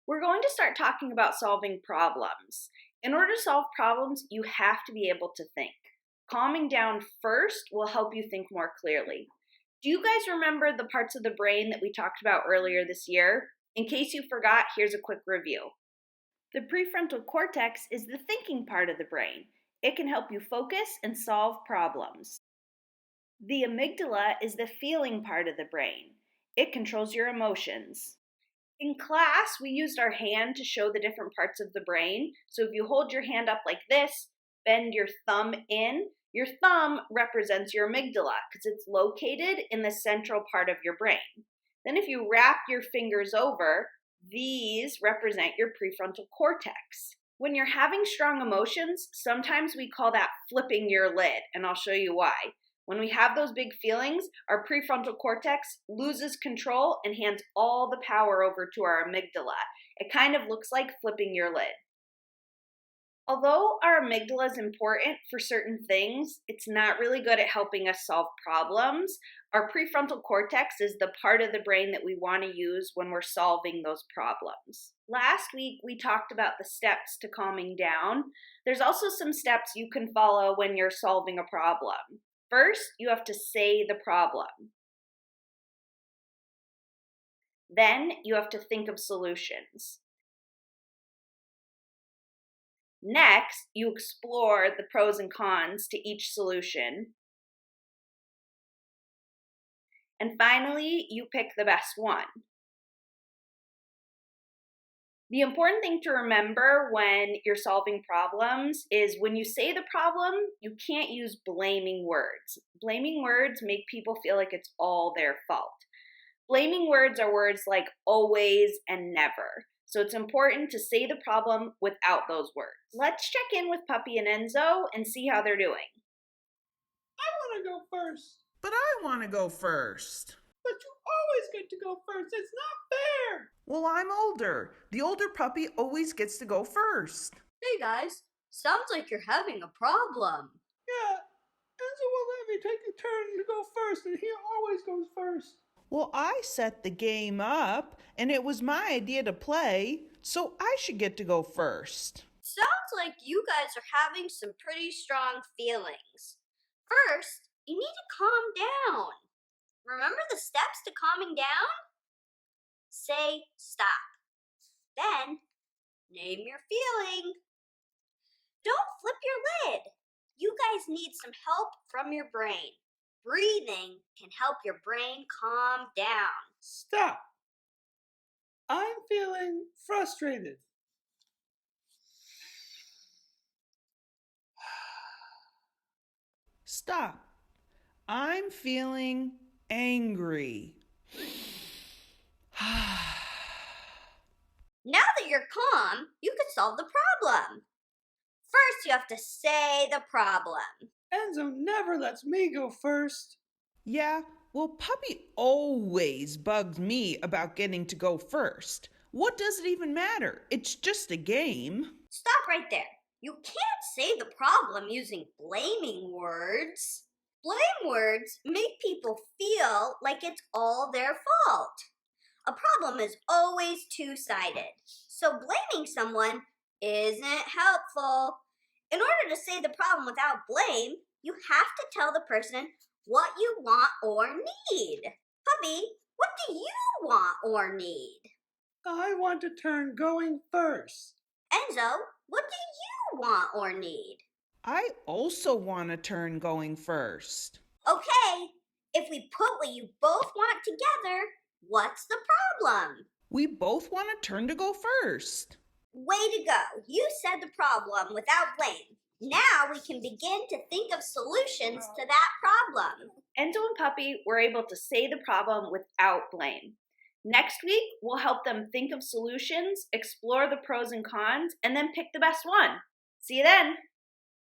We're going to start talking about solving problems. In order to solve problems, you have to be able to think. Calming down first will help you think more clearly. Do you guys remember the parts of the brain that we talked about earlier this year? In case you forgot, here's a quick review. The prefrontal cortex is the thinking part of the brain. It can help you focus and solve problems. The amygdala is the feeling part of the brain. It controls your emotions. In class, we used our hand to show the different parts of the brain. So if you hold your hand up like this, bend your thumb in, your thumb represents your amygdala because it's located in the central part of your brain. Then if you wrap your fingers over, these represent your prefrontal cortex. When you're having strong emotions, sometimes we call that flipping your lid, and I'll show you why. When we have those big feelings, our prefrontal cortex loses control and hands all the power over to our amygdala. It kind of looks like flipping your lid. Although our amygdala is important for certain things, it's not really good at helping us solve problems. Our prefrontal cortex is the part of the brain that we want to use when we're solving those problems. Last week, we talked about the steps to calming down. There's also some steps you can follow when you're solving a problem. First, you have to say the problem. Then, you have to think of solutions. Next, you explore the pros and cons to each solution. And finally, you pick the best one. The important thing to remember when you're solving problems is when you say the problem, you can't use blaming words. Blaming words make people feel like it's all their fault. Blaming words are words like always and never. So it's important to say the problem without those words. Let's check in with Puppy and Enzo and see how they're doing. I want to go first. But I want to go first. But you always get to go first. It's not fair. Well, I'm older. The older puppy always gets to go first. Hey guys, sounds like you're having a problem. Yeah, Enzo will let me take a turn to go first, and he always goes first. Well, I set the game up, and it was my idea to play, so I should get to go first. Sounds like you guys are having some pretty strong feelings. First, you need to calm down. Remember the steps to calming down? Say stop. Then, name your feeling. Don't flip your lid. You guys need some help from your brain. Breathing can help your brain calm down. Stop. I'm feeling frustrated. Stop. I'm feeling angry. Now that you're calm, you can solve the problem. First, you have to say the problem. Enzo never lets me go first. Yeah, well, Puppy always bugs me about getting to go first. What does it even matter? It's just a game. Stop right there. You can't say the problem using blaming words. Blame words make people feel like it's all their fault. A problem is always two-sided, so blaming someone isn't helpful. In order to say the problem without blame, you have to tell the person what you want or need. Puppy, what do you want or need? I want to turn going first. Enzo, what do you want or need? I also want a turn going first. Okay, if we put what you both want together, what's the problem? We both want a turn to go first. Way to go. You said the problem without blame. Now we can begin to think of solutions to that problem. Enzo and Puppy were able to say the problem without blame. Next week, we'll help them think of solutions, explore the pros and cons, and then pick the best one. See you then!